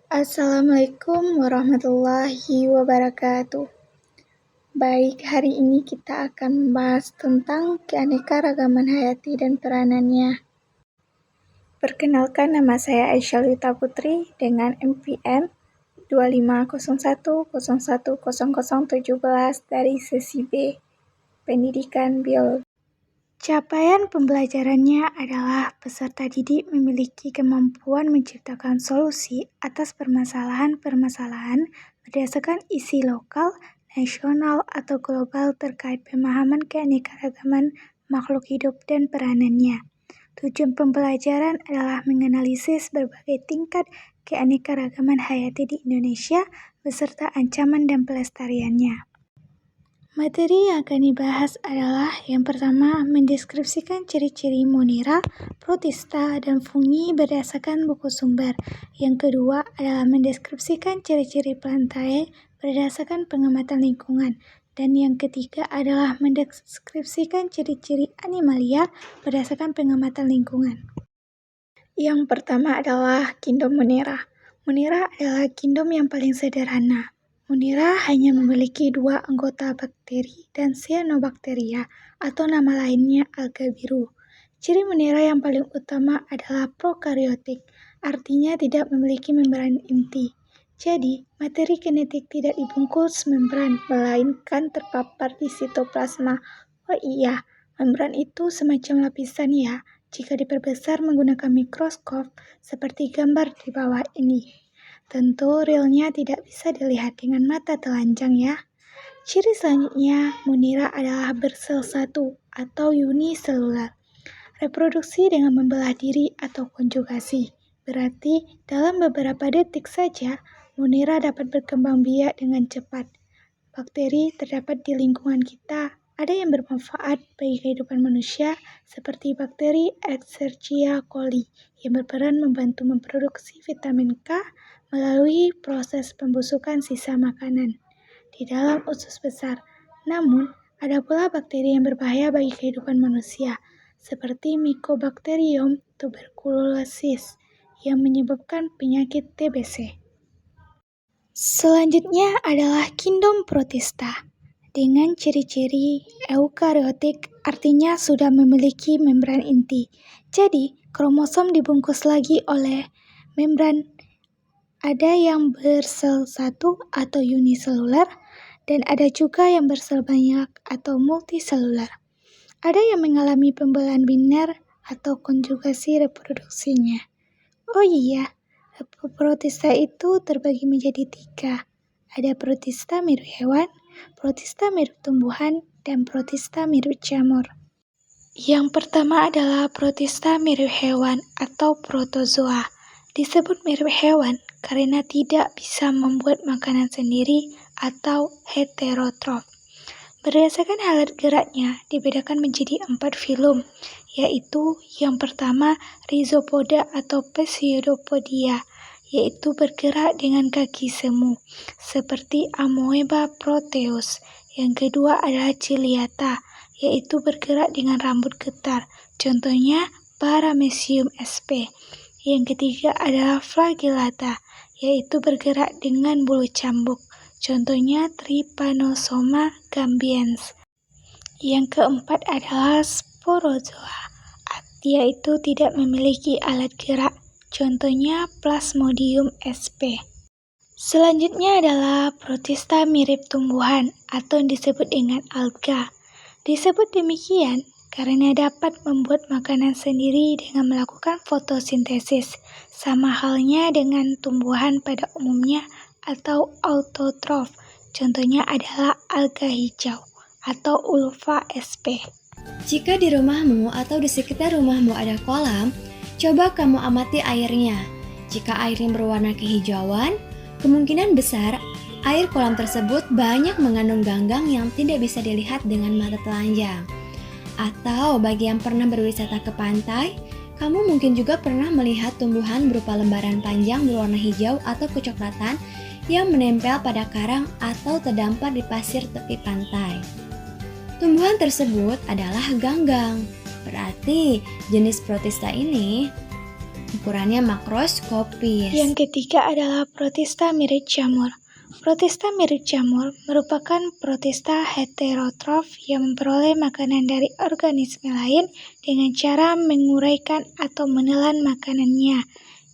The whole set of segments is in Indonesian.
Assalamualaikum warahmatullahi wabarakatuh. Baik, hari ini kita akan membahas tentang keanekaragaman hayati dan peranannya. Perkenalkan, nama saya Aisyah Lita Putri dengan NPM 2501010017 dari sesi B, Pendidikan Biologi. Capaian pembelajarannya adalah peserta didik memiliki kemampuan menciptakan solusi atas permasalahan-permasalahan berdasarkan isi lokal, nasional, atau global terkait pemahaman keanekaragaman makhluk hidup dan peranannya. Tujuan pembelajaran adalah menganalisis berbagai tingkat keanekaragaman hayati di Indonesia beserta ancaman dan pelestariannya. Materi yang akan dibahas adalah yang pertama, mendeskripsikan ciri-ciri monera, protista, dan fungi berdasarkan buku sumber. Yang kedua adalah mendeskripsikan ciri-ciri plantae berdasarkan pengamatan lingkungan. Dan yang ketiga adalah mendeskripsikan ciri-ciri animalia berdasarkan pengamatan lingkungan. Yang pertama adalah kingdom monera. Monera adalah kingdom yang paling sederhana. Monera hanya memiliki 2 anggota bakteri dan cyanobacteria atau nama lainnya alga biru. Ciri monera yang paling utama adalah prokaryotik, artinya tidak memiliki membran inti. Jadi, materi genetik tidak dibungkus membran, melainkan terpapar di sitoplasma. Oh iya, membran itu semacam lapisan ya, jika diperbesar menggunakan mikroskop seperti gambar di bawah ini. Tentu realnya tidak bisa dilihat dengan mata telanjang ya. Ciri selanjutnya, monera adalah bersel satu atau uniselular. Reproduksi dengan membelah diri atau konjugasi. Berarti dalam beberapa detik saja, monera dapat berkembang biak dengan cepat. Bakteri terdapat di lingkungan kita. Ada yang bermanfaat bagi kehidupan manusia, seperti bakteri Escherichia coli, yang berperan membantu memproduksi vitamin K melalui proses pembusukan sisa makanan di dalam usus besar. Namun, ada pula bakteri yang berbahaya bagi kehidupan manusia, seperti Mycobacterium tuberculosis, yang menyebabkan penyakit TBC. Selanjutnya adalah kingdom protista, dengan ciri-ciri eukariotik, artinya sudah memiliki membran inti. Jadi, kromosom dibungkus lagi oleh membran. Ada yang bersel satu atau uniselular, dan ada juga yang bersel banyak atau multiselular. Ada yang mengalami pembelahan biner atau konjugasi reproduksinya. Oh iya, protista itu terbagi menjadi 3. Ada protista mirip hewan, protista mirip tumbuhan, dan protista mirip jamur. Yang pertama adalah protista mirip hewan atau protozoa. Disebut mirip hewan karena tidak bisa membuat makanan sendiri atau heterotrof. Berdasarkan alat geraknya dibedakan menjadi 4 filum, yaitu yang pertama Rhizopoda atau Pseudopodia, yaitu bergerak dengan kaki semu, seperti Amoeba proteus. Yang kedua adalah Ciliata, yaitu bergerak dengan rambut getar, contohnya Paramecium sp. Yang ketiga adalah Flagellata, yaitu bergerak dengan bulu cambuk, contohnya Trypanosoma gambiens. Yang keempat adalah Sporozoa, yaitu tidak memiliki alat gerak, contohnya Plasmodium sp. Selanjutnya adalah protista mirip tumbuhan atau disebut dengan alga. Disebut demikian karena dapat membuat makanan sendiri dengan melakukan fotosintesis, sama halnya dengan tumbuhan pada umumnya atau autotrof. Contohnya adalah alga hijau atau Ulva sp. Jika di rumahmu atau di sekitar rumahmu ada kolam, coba kamu amati airnya. Jika airnya berwarna kehijauan, kemungkinan besar air kolam tersebut banyak mengandung ganggang yang tidak bisa dilihat dengan mata telanjang. Atau bagi yang pernah berwisata ke pantai, kamu mungkin juga pernah melihat tumbuhan berupa lembaran panjang berwarna hijau atau kecoklatan yang menempel pada karang atau terdampar di pasir tepi pantai. Tumbuhan tersebut adalah ganggang. Berarti jenis protista ini Ukurannya makroskopis. Yang ketiga adalah protista mirip jamur. Protista mirip jamur merupakan protista heterotrof yang memperoleh makanan dari organisme lain dengan cara menguraikan atau menelan makanannya.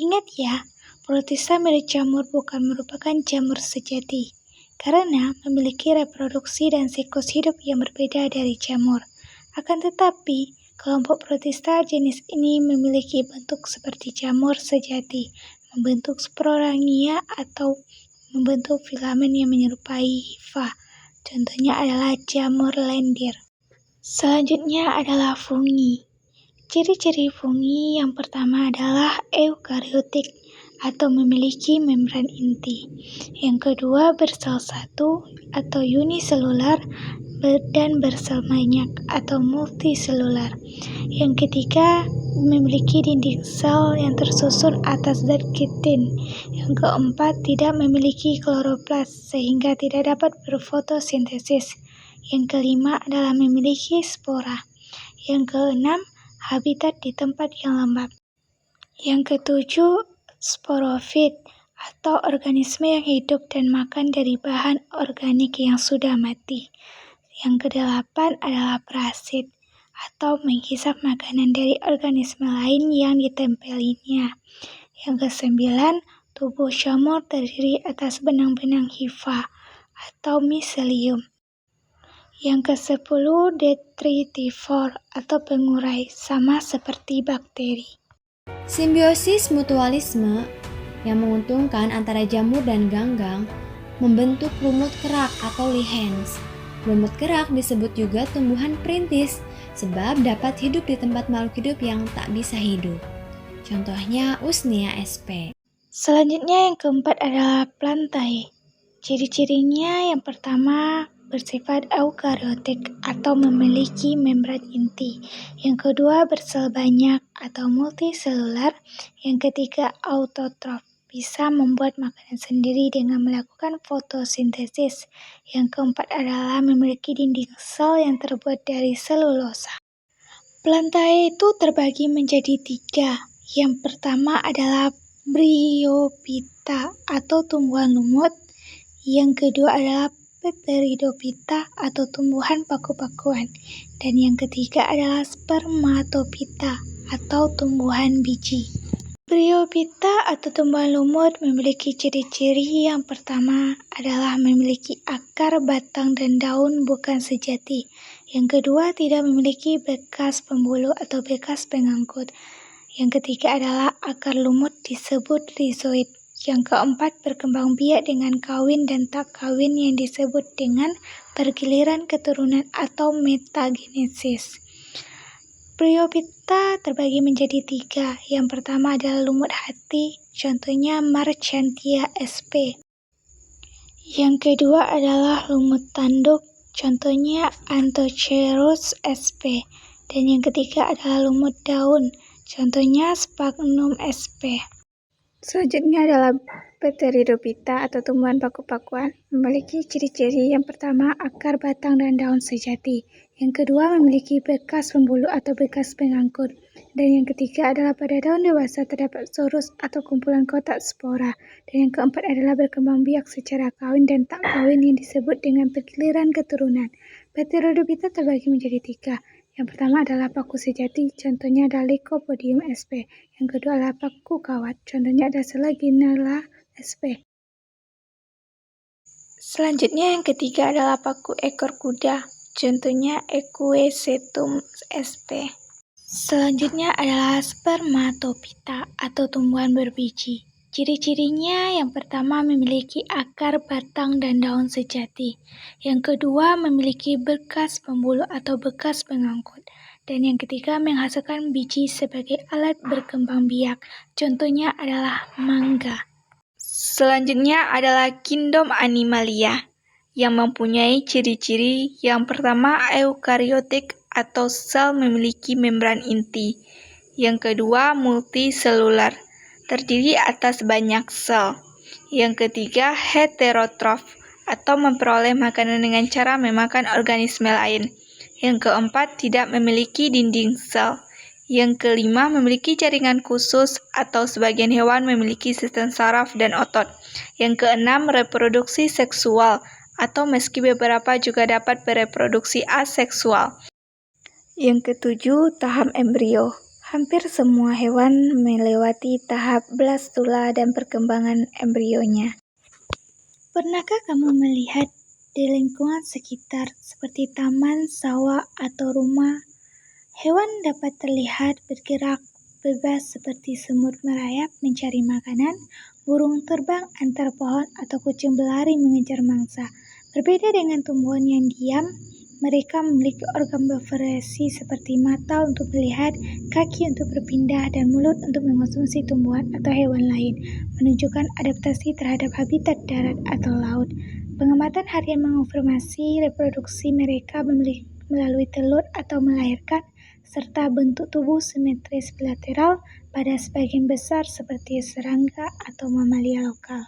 Ingat ya, protista mirip jamur bukan merupakan jamur sejati, karena memiliki reproduksi dan siklus hidup yang berbeda dari jamur. Akan tetapi, kelompok protista jenis ini memiliki bentuk seperti jamur sejati, membentuk sporangia atau membentuk filamen yang menyerupai hifa. Contohnya adalah jamur lendir. Selanjutnya adalah fungi. Ciri-ciri fungi yang pertama adalah eukariotik atau memiliki membran inti. Yang kedua bersel satu atau uniselular dan bersel banyak atau multiselular. Yang ketiga memiliki dinding sel yang tersusun atas zat kitin. Yang keempat tidak memiliki kloroplas sehingga tidak dapat berfotosintesis. Yang kelima adalah memiliki spora. Yang keenam habitat di tempat yang lembab. Yang ketujuh sporofit atau organisme yang hidup dan makan dari bahan organik yang sudah mati. Yang kedelapan adalah parasit atau menghisap makanan dari organisme lain yang ditempelinya. Yang kesembilan, tubuh jamur terdiri atas benang-benang hifa atau miselium. Yang kesepuluh, detritivore atau pengurai, sama seperti bakteri. Simbiosis mutualisme yang menguntungkan antara jamur dan ganggang membentuk lumut kerak atau lichens. Lumut kerak disebut juga tumbuhan perintis sebab dapat hidup di tempat makhluk hidup yang tak bisa hidup. Contohnya Usnea sp. Selanjutnya yang keempat adalah plantae. Ciri-cirinya yang pertama bersifat eukariotik atau memiliki membran inti. Yang kedua bersel banyak atau multiselular. Yang ketiga autotrof, bisa membuat makanan sendiri dengan melakukan fotosintesis. Yang keempat adalah memiliki dinding sel yang terbuat dari selulosa. Plantae itu terbagi menjadi 3. Yang pertama adalah Bryophyta atau tumbuhan lumut. Yang kedua adalah Pteridophyta atau tumbuhan paku-pakuan. Dan yang ketiga adalah Spermatophyta atau tumbuhan biji. Bryophyta atau tumbuhan lumut memiliki ciri-ciri yang pertama adalah memiliki akar, batang, dan daun bukan sejati. Yang kedua tidak memiliki bekas pembuluh atau bekas pengangkut. Yang ketiga adalah akar lumut disebut rhizoid. Yang keempat berkembang biak dengan kawin dan tak kawin yang disebut dengan pergiliran keturunan atau metagenesis. Bryophyta terbagi menjadi 3. Yang pertama adalah lumut hati, contohnya Marchantia sp. Yang kedua adalah lumut tanduk, contohnya Anthocerus sp. Dan yang ketiga adalah lumut daun, contohnya Sphagnum sp. Selanjutnya adalah Pteridophyta atau tumbuhan paku-pakuan, memiliki ciri-ciri yang pertama akar, batang, dan daun sejati. Yang kedua memiliki bekas pembuluh atau bekas pengangkut. Dan yang ketiga adalah pada daun dewasa terdapat sorus atau kumpulan kotak spora. Dan yang keempat adalah berkembang biak secara kawin dan tak kawin yang disebut dengan pergiliran keturunan. Pteridophyta terbagi menjadi 3. Yang pertama adalah paku sejati, contohnya adalah Lycopodium sp. Yang kedua adalah paku kawat, contohnya adalah Selaginella sp. Selanjutnya yang ketiga adalah paku ekor kuda, contohnya Equisetum sp. Selanjutnya adalah Spermatophyta atau tumbuhan berbiji. Ciri-cirinya yang pertama memiliki akar, batang, dan daun sejati. Yang kedua memiliki bekas pembuluh atau bekas pengangkut. Dan yang ketiga menghasilkan biji sebagai alat berkembang biak. Contohnya adalah mangga. Selanjutnya adalah kingdom Animalia yang mempunyai ciri-ciri yang pertama eukariotik atau sel memiliki membran inti. Yang kedua multiselular, terdiri atas banyak sel. Yang ketiga heterotrof atau memperoleh makanan dengan cara memakan organisme lain. Yang keempat tidak memiliki dinding sel. Yang kelima, memiliki jaringan khusus atau sebagian hewan memiliki sistem saraf dan otot. Yang keenam, reproduksi seksual atau meski beberapa juga dapat bereproduksi aseksual. Yang ketujuh, tahap embrio. Hampir semua hewan melewati tahap blastula dan perkembangan embrionya. Pernahkah kamu melihat di lingkungan sekitar seperti taman, sawah, atau rumah? Hewan dapat terlihat bergerak bebas seperti semut merayap mencari makanan, burung terbang antar pohon, atau kucing berlari mengejar mangsa. Berbeda dengan tumbuhan yang diam, mereka memiliki organ bervariasi seperti mata untuk melihat, kaki untuk berpindah, dan mulut untuk mengonsumsi tumbuhan atau hewan lain, menunjukkan adaptasi terhadap habitat darat atau laut. Pengamatan harian mengonfirmasi reproduksi mereka melalui telur atau melahirkan, serta bentuk tubuh simetris bilateral pada sebagian besar seperti serangga atau mamalia lokal.